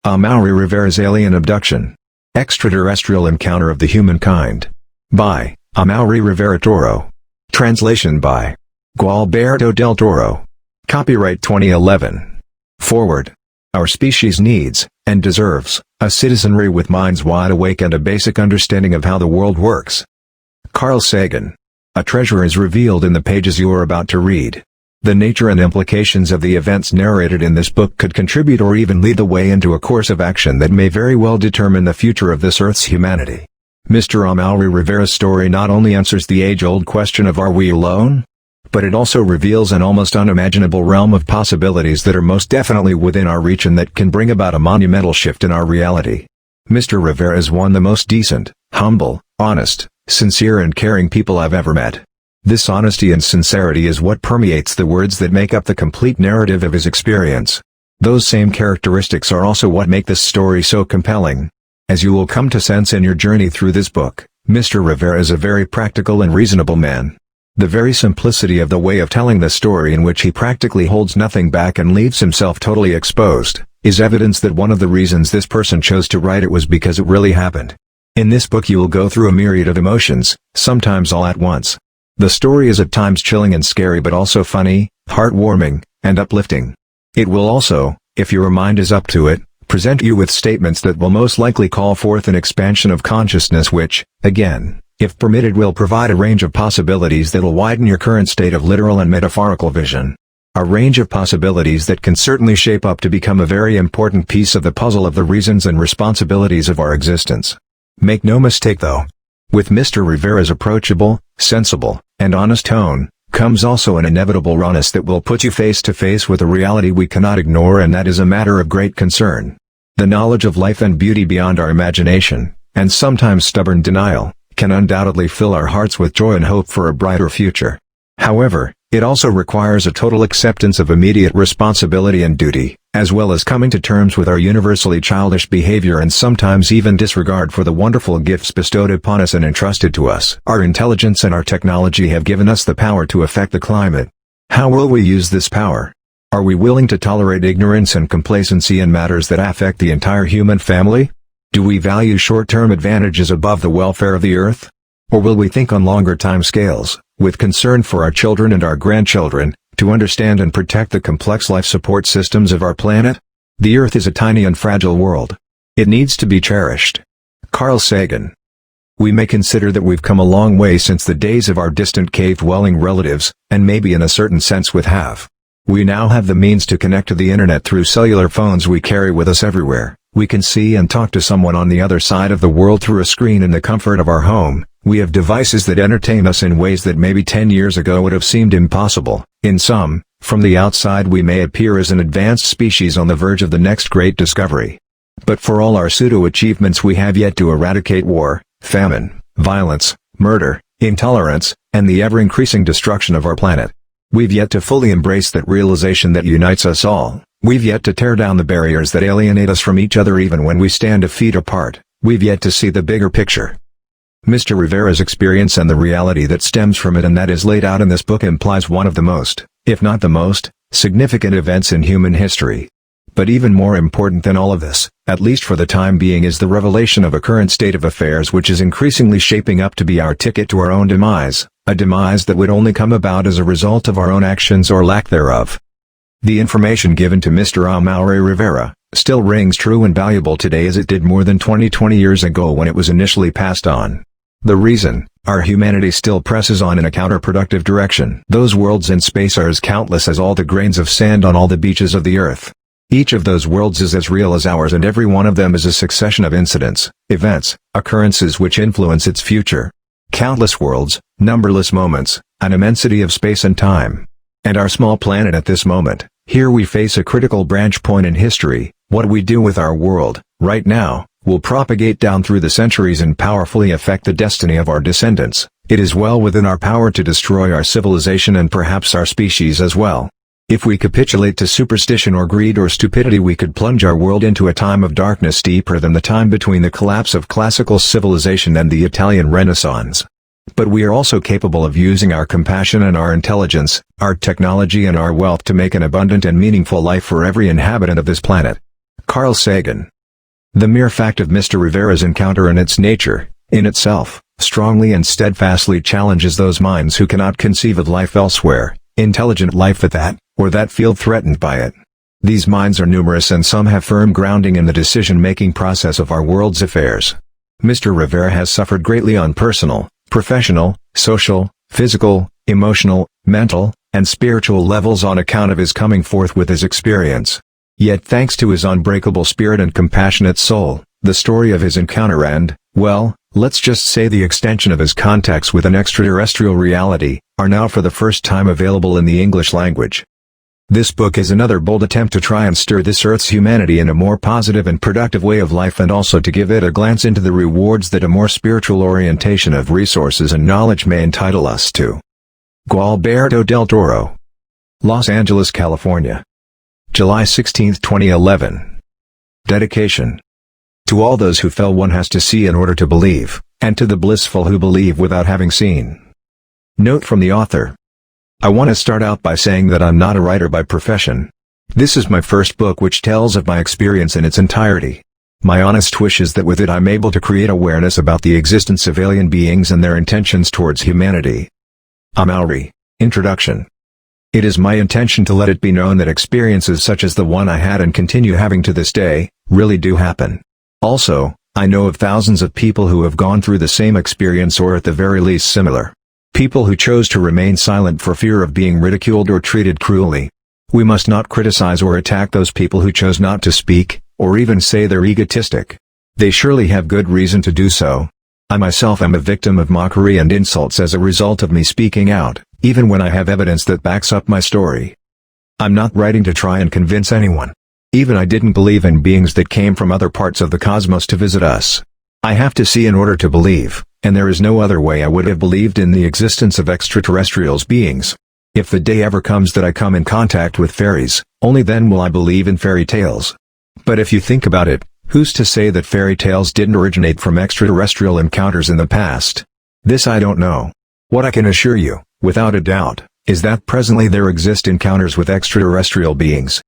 Amaury Rivera's Alien Abduction. Extraterrestrial Encounter of the Humankind. By Amaury Rivera Toro. Translation by Gualberto del Toro. Copyright 2011. Forward. Our species needs, and deserves, a citizenry with minds wide awake and a basic understanding of how the world works. Carl Sagan. A treasure is revealed in the pages you are about to read. The nature and implications of the events narrated in this book could contribute or even lead the way into a course of action that may very well determine the future of this Earth's humanity. Mr. Amaury Rivera's story not only answers the age-old question of are we alone? But it also reveals an almost unimaginable realm of possibilities that are most definitely within our reach and that can bring about a monumental shift in our reality. Mr. Rivera is one of the most decent, humble, honest, sincere and caring people I've ever met. This honesty and sincerity is what permeates the words that make up the complete narrative of his experience. Those same characteristics are also what make this story so compelling. As you will come to sense in your journey through this book, Mr. Rivera is a very practical and reasonable man. The very simplicity of the way of telling the story, in which he practically holds nothing back and leaves himself totally exposed, is evidence that one of the reasons this person chose to write it was because it really happened. In this book you will go through a myriad of emotions, sometimes all at once. The story is at times chilling and scary, but also funny, heartwarming, and uplifting. It will also, if your mind is up to it, present you with statements that will most likely call forth an expansion of consciousness which, again, if permitted, will provide a range of possibilities that will widen your current state of literal and metaphorical vision. A range of possibilities that can certainly shape up to become a very important piece of the puzzle of the reasons and responsibilities of our existence. Make no mistake though. With Mr. Rivera's approachable, sensible, and honest tone, comes also an inevitable rawness that will put you face to face with a reality we cannot ignore, and that is a matter of great concern. The knowledge of life and beauty beyond our imagination, and sometimes stubborn denial, can undoubtedly fill our hearts with joy and hope for a brighter future. However, it also requires a total acceptance of immediate responsibility and duty, as well as coming to terms with our universally childish behavior and sometimes even disregard for the wonderful gifts bestowed upon us and entrusted to us. Our intelligence and our technology have given us the power to affect the climate. How will we use this power? Are we willing to tolerate ignorance and complacency in matters that affect the entire human family? Do we value short-term advantages above the welfare of the earth? Or will we think on longer time scales, with concern for our children and our grandchildren, to understand and protect the complex life support systems of our planet? The Earth is a tiny and fragile world. It needs to be cherished. Carl Sagan. We may consider that we've come a long way since the days of our distant cave-dwelling relatives, and maybe in a certain sense have. We now have the means to connect to the internet through cellular phones we carry with us everywhere. We can see and talk to someone on the other side of the world through a screen in the comfort of our home. We have devices that entertain us in ways that maybe 10 years ago would have seemed impossible. In sum, from the outside we may appear as an advanced species on the verge of the next great discovery. But for all our pseudo-achievements, we have yet to eradicate war, famine, violence, murder, intolerance, and the ever-increasing destruction of our planet. We've yet to fully embrace that realization that unites us all. We've yet to tear down the barriers that alienate us from each other even when we stand a feet apart. We've yet to see the bigger picture. Mr. Rivera's experience and the reality that stems from it and that is laid out in this book implies one of the most, if not the most, significant events in human history. But even more important than all of this, at least for the time being, is the revelation of a current state of affairs which is increasingly shaping up to be our ticket to our own demise, a demise that would only come about as a result of our own actions or lack thereof. The information given to Mr. Amaury Rivera still rings true and valuable today as it did more than 20 years ago when it was initially passed on. The reason, our humanity still presses on in a counterproductive direction. Those worlds in space are as countless as all the grains of sand on all the beaches of the earth. Each of those worlds is as real as ours, and every one of them is a succession of incidents, events, occurrences which influence its future. Countless worlds, numberless moments, an immensity of space and time. And our small planet at this moment, here we face a critical branch point in history. What we do with our world, right now, will propagate down through the centuries and powerfully affect the destiny of our descendants. It is well within our power to destroy our civilization and perhaps our species as well. If we capitulate to superstition or greed or stupidity, we could plunge our world into a time of darkness deeper than the time between the collapse of classical civilization and the Italian Renaissance. But we are also capable of using our compassion and our intelligence, our technology and our wealth to make an abundant and meaningful life for every inhabitant of this planet. Carl Sagan. The mere fact of Mr. Rivera's encounter and its nature, in itself, strongly and steadfastly challenges those minds who cannot conceive of life elsewhere, intelligent life at that, or that feel threatened by it. These minds are numerous and some have firm grounding in the decision-making process of our world's affairs. Mr. Rivera has suffered greatly on personal, professional, social, physical, emotional, mental, and spiritual levels on account of his coming forth with his experience. Yet thanks to his unbreakable spirit and compassionate soul, the story of his encounter and, well, let's just say the extension of his contacts with an extraterrestrial reality, are now for the first time available in the English language. This book is another bold attempt to try and stir this Earth's humanity in a more positive and productive way of life and also to give it a glance into the rewards that a more spiritual orientation of resources and knowledge may entitle us to. Gualberto del Toro. Los Angeles, California. July 16, 2011. Dedication. To all those who fell one has to see in order to believe, and to the blissful who believe without having seen. Note from the author. I want to start out by saying that I'm not a writer by profession. This is my first book which tells of my experience in its entirety. My honest wish is that with it I'm able to create awareness about the existence of alien beings and their intentions towards humanity. Amaury. Introduction. It is my intention to let it be known that experiences such as the one I had and continue having to this day, really do happen. Also, I know of thousands of people who have gone through the same experience or at the very least similar. People who chose to remain silent for fear of being ridiculed or treated cruelly. We must not criticize or attack those people who chose not to speak, or even say they're egotistic. They surely have good reason to do so. I myself am a victim of mockery and insults as a result of me speaking out, even when I have evidence that backs up my story. I'm not writing to try and convince anyone. Even I didn't believe in beings that came from other parts of the cosmos to visit us. I have to see in order to believe, and there is no other way I would have believed in the existence of extraterrestrials beings. If the day ever comes that I come in contact with fairies, only then will I believe in fairy tales. But if you think about it, who's to say that fairy tales didn't originate from extraterrestrial encounters in the past? This I don't know. What I can assure you, without a doubt, is that presently there exist encounters with extraterrestrial beings,